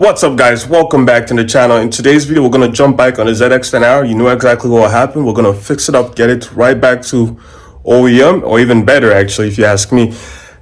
What's up guys, welcome back to the channel. In today's video we're going to jump back on the ZX10R. You know exactly what happened. We're going to fix it up, get it right back to OEM, or even better actually if you ask me.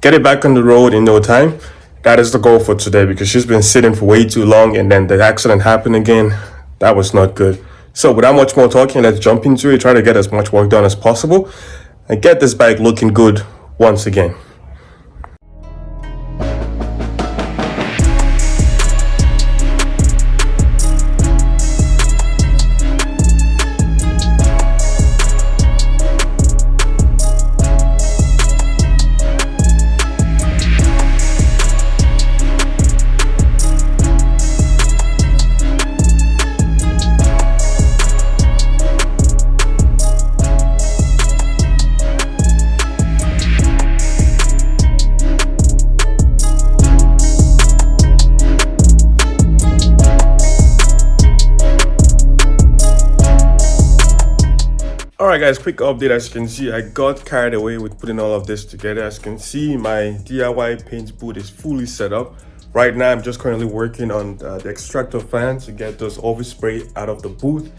Get it back on the road in no time. That is the goal for today, because she's been sitting for way too long and then the accident happened again. That was not good. So without much more talking, let's jump into it, try to get as much work done as possible and get this bike looking good once again. Alright guys, quick update. As you can see, I got carried away with putting all of this together. As you can see, my DIY paint booth is fully set up. Right now, I'm just currently working on the extractor fan to get those overspray out of the booth.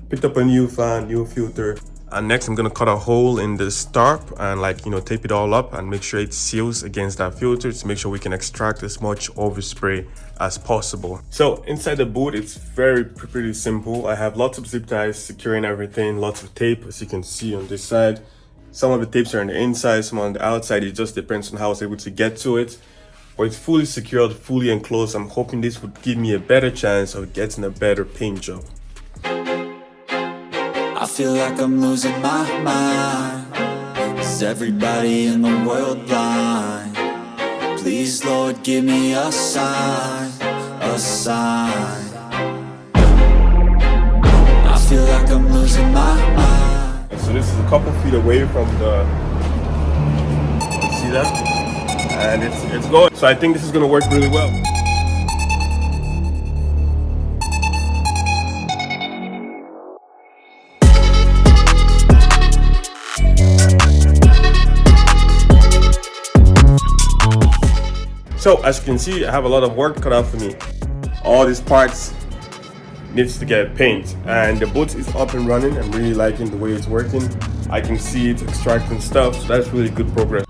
Picked up a new fan, new filter. And next, I'm going to cut a hole in this tarp and tape it all up and make sure it seals against that filter to make sure we can extract as much overspray as possible. So inside the boot, it's pretty simple. I have lots of zip ties securing everything, lots of tape, as you can see on this side. Some of the tapes are on the inside, some on the outside. It just depends on how I was able to get to it. But it's fully secured, fully enclosed. I'm hoping this would give me a better chance of getting a better paint job. I feel like I'm losing my mind. Is everybody in the world blind? Please, Lord, give me a sign, a sign. I feel like I'm losing my mind. And so this is a couple feet away from the, see that? And it's going. So I think this is gonna work really well. So as you can see, I have a lot of work cut out for me. All these parts needs to get paint, and the boot is up and running. I'm really liking the way it's working. I can see it extracting stuff, so that's really good progress.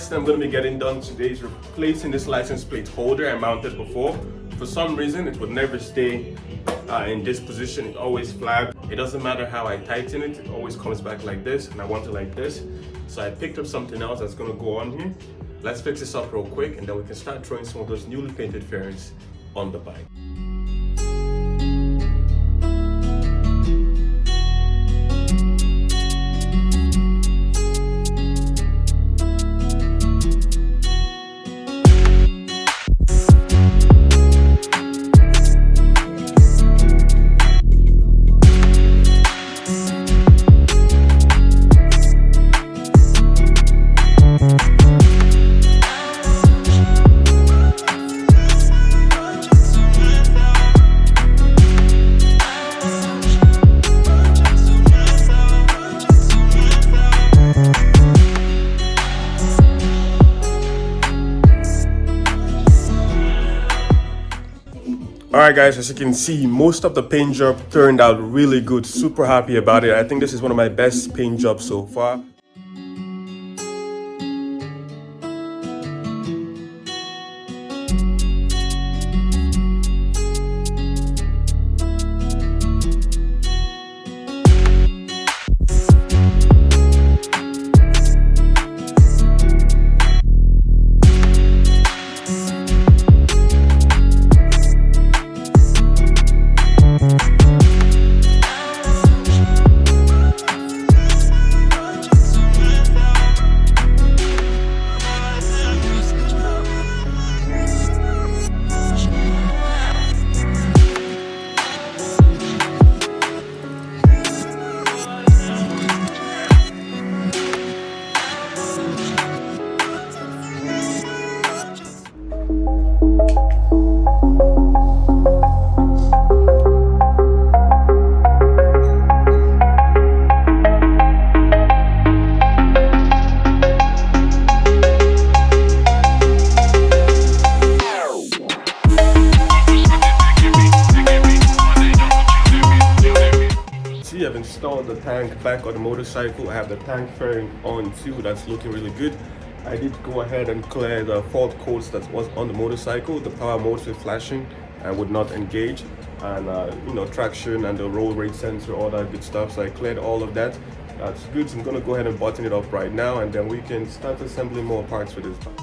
first thing I'm going to be getting done today is replacing this license plate holder I mounted before. For some reason, it would never stay in this position. It always flagged. It doesn't matter how I tighten it, it always comes back like this, and I want it like this. So I picked up something else that's going to go on here. Let's fix this up real quick, and then we can start throwing some of those newly painted fairings on the bike. Alright guys, as you can see, most of the paint job turned out really good. Super happy about it. I think this is one of my best paint jobs so far. I've installed the tank back on the motorcycle. I have the tank fairing on too. That's looking really good. I did go ahead and clear the fault codes that was on the motorcycle. The power motor flashing and would not engage, and you know, traction and the roll rate sensor, all that good stuff. So I cleared all of that. That's good. So I'm gonna go ahead and button it up right now, and then we can start assembling more parts for this bike.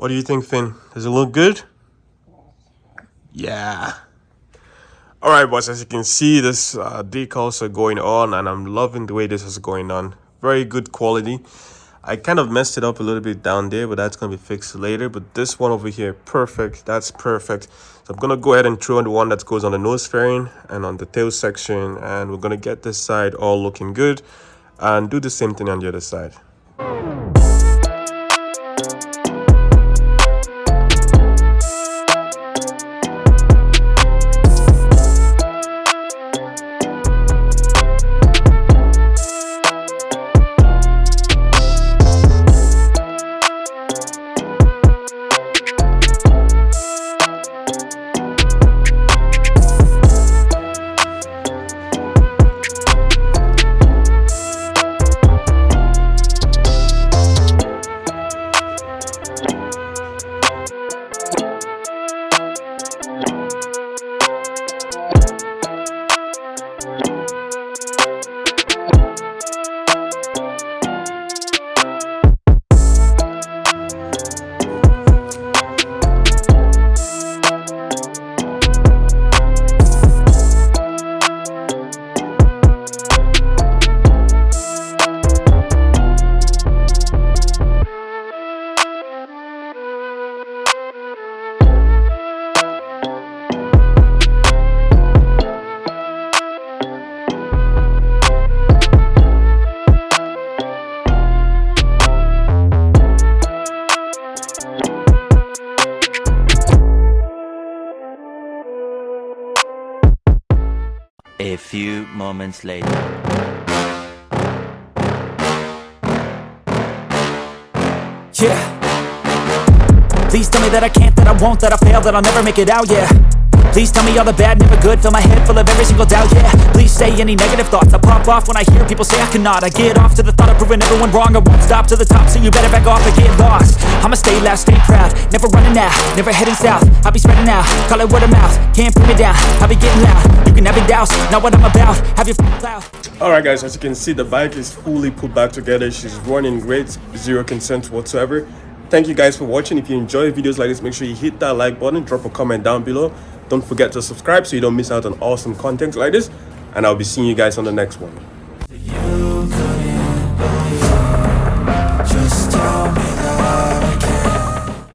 What do you think, Finn? Does it look good? Yeah. All right, boys, as you can see, this decals are going on, and I'm loving the way this is going on. Very good quality. I kind of messed it up a little bit down there, but that's going to be fixed later. But this one over here, perfect. That's perfect. So I'm going to go ahead and throw in the one that goes on the nose fairing and on the tail section. And we're going to get this side all looking good and do the same thing on the other side. A few moments later. Yeah. Please tell me that I can't, that I won't, that I fail, that I'll never make it out, yeah. Please tell me all the bad, never good, fill my head full of every single doubt, yeah. Please say any negative thoughts, I pop off when I hear people say I cannot. I get off to the thought of proving everyone wrong, I won't stop to the top, so you better back off and get lost. I'ma stay loud, stay proud, never running out, never heading south. I'll be spreading out, call it word of mouth, can't put me down, I'll be getting loud. You can have it douse, not what I'm about, have your cloud. Alright guys, as you can see, the bike is fully put back together. She's running great, zero consent whatsoever. Thank you guys for watching. If you enjoy videos like this, make sure you hit that like button, drop a comment down below. Don't forget to subscribe so you don't miss out on awesome content like this. And I'll be seeing you guys on the next one.